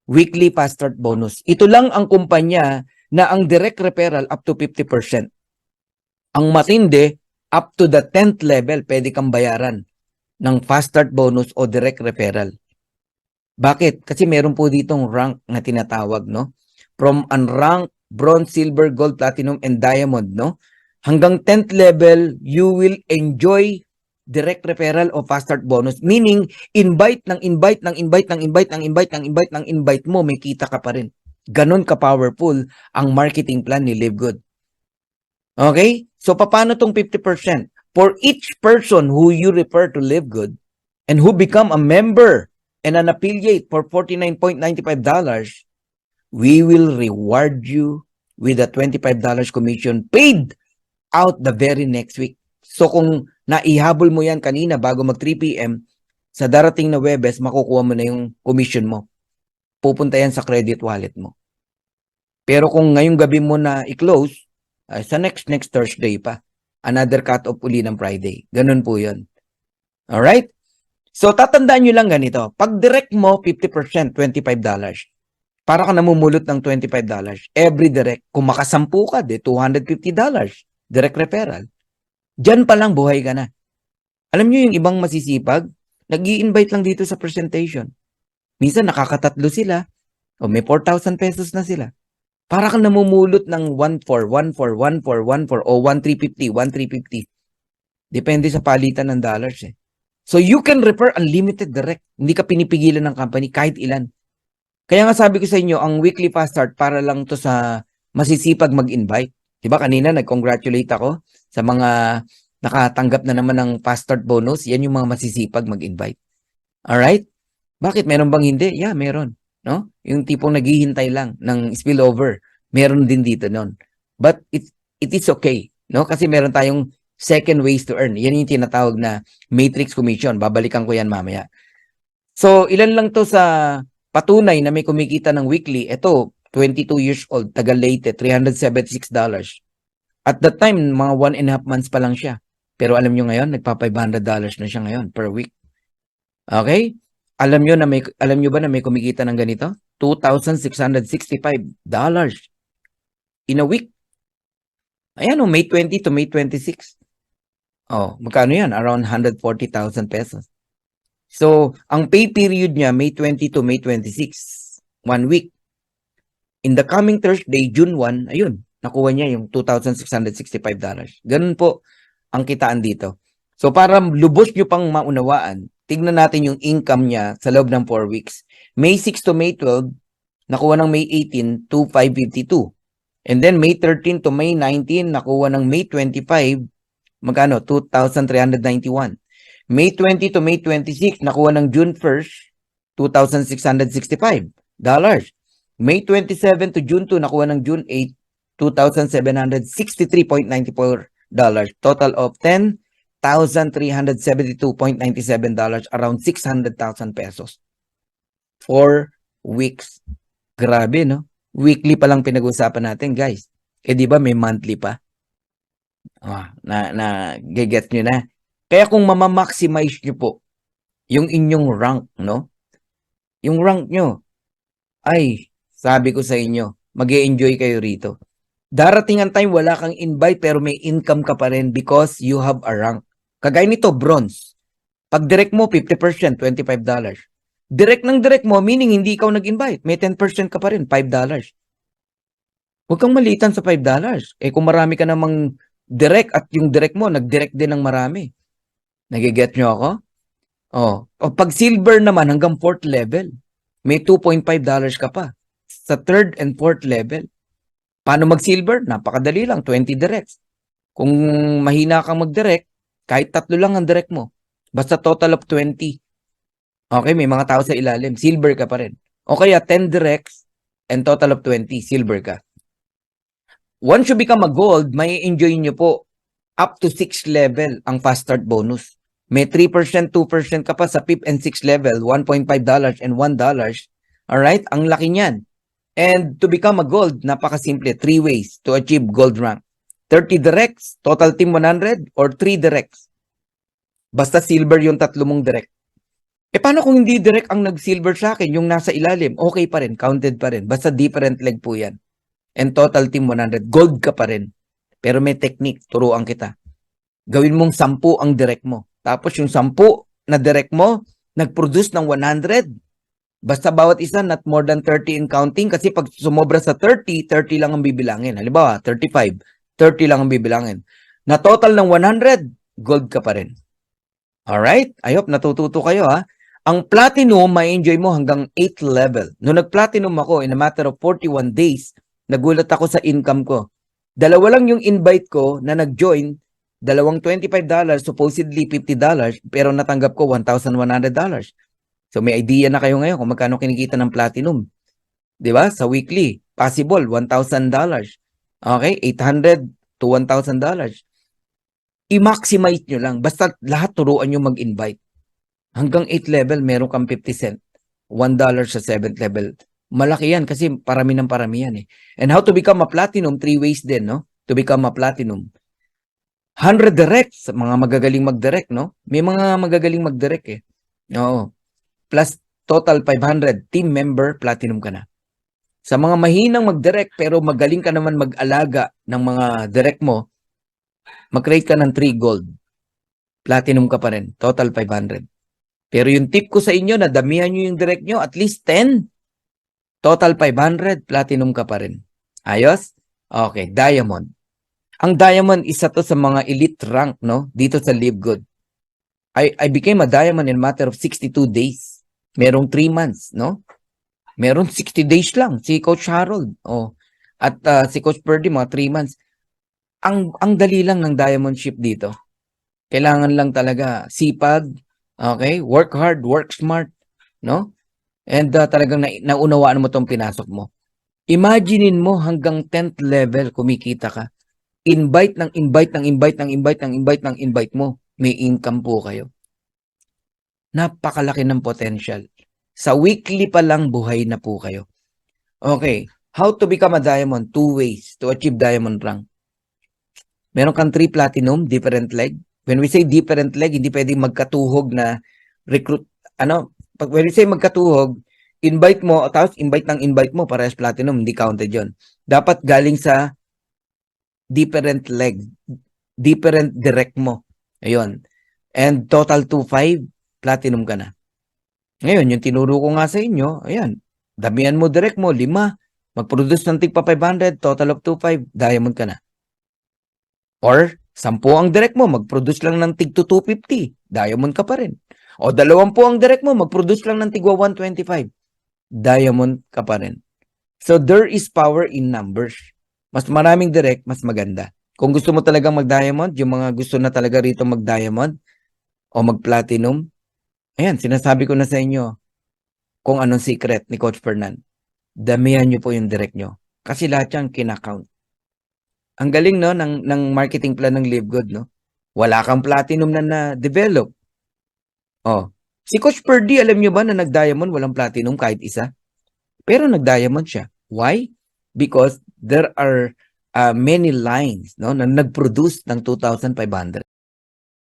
weekly fast start bonus. Ito lang ang kumpanya na ang direct referral up to 50%. Ang matindi, up to the 10th level, pwede kang bayaran ng fast start bonus o direct referral. Bakit? Kasi meron po ditong rank na tinatawag, no? From unranked, bronze, silver, gold, platinum, and diamond, no? Hanggang 10th level, you will enjoy direct referral o fast start bonus. Meaning, invite mo, may kita ka pa rin. Ganon ka-powerful ang marketing plan ni Live Good. Okay? So, paano tong 50%? For each person who you refer to Live Good and who become a member and an affiliate for $49.95, we will reward you with a $25 commission paid out the very next week. So kung naihabol mo yan kanina bago mag 3 p.m., sa darating na Webes, makukuha mo na yung commission mo. Pupunta yan sa credit wallet mo. Pero kung ngayong gabi mo na i-close, sa next Thursday pa, another cut-off uli ng Friday. Ganun po yun. Alright? So tatandaan nyo lang ganito. Pag direct mo, 50%, $25. Para ka namumulot ng $25. Every direct. Kung makasampu ka, $250. Direct referral. Diyan pa lang buhay ka na. Alam nyo yung ibang masisipag, nag-i-invite lang dito sa presentation. Minsan nakakatatlo sila, o may 4,000 pesos na sila. Para kang namumulot ng 1,400, 1,400, 1,400, 1,400, o 1,350, 1,350. Depende sa palitan ng dollars eh. So you can refer unlimited direct. Hindi ka pinipigilan ng company kahit ilan. Kaya nga sabi ko sa inyo, ang weekly fast start para lang to sa masisipag mag-invite. Diba kanina nag-congratulate ako sa mga nakatanggap na naman ng fast start bonus. Yan yung mga masisipag mag-invite. Alright? Bakit? Meron bang hindi? Yeah, meron. No? Yung tipong naghihintay lang ng spillover. Meron din dito nun. But it is okay. No? Kasi meron tayong second ways to earn. Yan yung tinatawag na matrix commission. Babalikan ko yan mamaya. So, ilan lang to sa patunay na may kumikita ng weekly. Ito, 22 years old, taga Leyte, $376. At that time, mga 1.5 months pa lang siya. Pero alam nyo ngayon, nagpa $500 na siya ngayon per week. Okay? Alam nyo ba na may kumikita ng ganito? $2,665 in a week. Ayan o, May 20 to May 26. Oh, magkano yan? Around 140,000 pesos. So, ang pay period niya, May 20 to May 26. 1 week. In the coming Thursday, June 1, ayun, nakuha niya yung $2,665. Ganun po ang kitaan dito. So, para lubos nyo pang maunawaan, tignan natin yung income niya sa loob ng 4 weeks. May 6 to May 12, nakuha ng May 18 to 552. And then May 13 to May 19, nakuha ng May 25, magkano? 2,391. May 20 to May 26, nakuha ng June 1st, $2,665. May 27 to June 2, nakuha ng June 8, $2,763.94. Total of $10,372.97, around 600,000 pesos. 4 weeks. Grabe, no? Weekly pa lang pinag-usapan natin, guys. Eh, di ba may monthly pa? Gigets nyo na. Kaya kung mamamaximize nyo po yung inyong rank, no? Yung rank nyo, ay, sabi ko sa inyo, mag-e-enjoy kayo rito. Darating ang time, wala kang invite pero may income ka pa rin because you have a rank. Kagaya nito, bronze. Pag direct mo, 50%, $25. Direct ng direct mo, meaning hindi ikaw nag-invite. May 10% ka pa rin, $5. Huwag kang malitan sa $5. Eh kung marami ka namang direct at yung direct mo, nag-direct din ng marami. Nagiget nyo ako? Oh. O pag silver naman, hanggang 4th level, may $2.5 ka pa. Sa 3rd and 4th level. Paano mag-silver? Napakadali lang, 20 directs. Kung mahina kang mag-direct, kahit 3 lang ang direct mo. Basta total of 20. Okay, may mga tao sa ilalim. Silver ka pa rin. O kaya 10 directs and total of 20. Silver ka. Once you become a gold, may enjoy nyo po up to 6th level ang fast start bonus. May 3%, 2% ka pa sa 5th and 6th level, $1.5 and $1. Alright? Ang laki niyan. And to become a gold, napakasimple. 3 ways to achieve gold rank. 30 directs, total team 100, or 3 directs. Basta silver yung 3 mong direct. Paano kung hindi direct ang nag-silver sa akin, yung nasa ilalim, okay pa rin, counted pa rin. Basta different leg po yan. And total team 100, gold ka pa rin. Pero may technique, turuan kita. Gawin mong 10 ang direct mo. Tapos yung 10 na direct mo, nag-produce ng 100. Basta bawat isa, not more than 30 in counting. Kasi pag sumobra sa 30, 30 lang ang bibilangin. Halimbawa, 35, 30 lang ang bibilangin. Na total ng 100, gold ka pa rin. Alright? I hope natututo kayo ha. Ang platinum, may enjoy mo hanggang 8th level. Noong nag-platinum ako, in a matter of 41 days, nagulat ako sa income ko. Dalawa lang yung invite ko na nag-join, dalawang $25, supposedly $50, pero natanggap ko $1,100. So may idea na kayo ngayon kung magkano kinikita ng platinum. 'Di ba? Sa weekly, possible $1,000. Okay? 800 to $1,000. I-maximize nyo lang. Basta lahat turuan nyo mag-invite. Hanggang 8th level, meron kang 50 cent. $1 sa 7th level. Malaki yan kasi parami ng parami yan eh. And how to become a platinum? 3 ways din, no? To become a platinum. 100 directs, mga magagaling mag-direct, no? May mga magagaling mag-direct eh. Oo. Plus total 500, team member, platinum ka na. Sa mga mahinang mag-direct pero magaling ka naman mag-alaga ng mga direct mo, mag-create ka ng 3 gold. Platinum ka pa rin. Total 500. Pero yung tip ko sa inyo na damihan nyo yung direct nyo, at least 10. Total 500, platinum ka pa rin. Ayos? Okay, diamond. Ang diamond, isa to sa mga elite rank, no? Dito sa Live Good. I became a diamond in a matter of 62 days. Merong 3 months, no? Meron 60 days lang. Si Coach Harold. Oh. At si Coach Purdy, mga 3 months. Ang dali lang ng diamond ship dito. Kailangan lang talaga sipag, okay? Work hard, work smart, no? And talagang naunawaan mo tong pinasok mo. Imaginein mo hanggang 10th level kumikita ka. Invite ng invite ng invite ng invite ng invite ng invite mo. May income po kayo. Napakalaki ng potential. Sa weekly pa lang buhay na po kayo. Okay. How to become a diamond? 2 ways to achieve diamond rank. Meron kang 3 platinum, different leg. When we say different leg, hindi pwedeng magkatuhog na recruit, when we say magkatuhog, invite mo, tapos invite ng invite mo, parehas platinum, hindi counted yon. Dapat galing sa different leg, different direct mo. Ayun. And total 2.5, platinum ka na. Ngayon, yung tinuro ko nga sa inyo, ayan, damihan mo direct mo, 5, mag-produce ng tigpa 500, total of 2.5, diamond ka na. Or, 10 ang direct mo, mag-produce lang ng tig 250, diamond ka pa rin. O 20 ang direct mo, mag-produce lang ng tigwa 125, diamond ka pa rin. So, there is power in numbers. Mas maraming direct, mas maganda. Kung gusto mo talagang mag-diamond, yung mga gusto na talaga rito mag-diamond o mag-platinum, ayan, sinasabi ko na sa inyo kung anong secret ni Coach Fernan. Damihan nyo po yung direct nyo. Kasi lahat yan kinakount. Ang galing, no, ng marketing plan ng Live Good, no? Wala kang platinum na na-develop. Oh. Si Coach Purdy, alam nyo ba na nag-diamond, walang platinum kahit isa? Pero nag-diamond siya. Why? Because there are many lines, no, na nag-produce ng 2,500.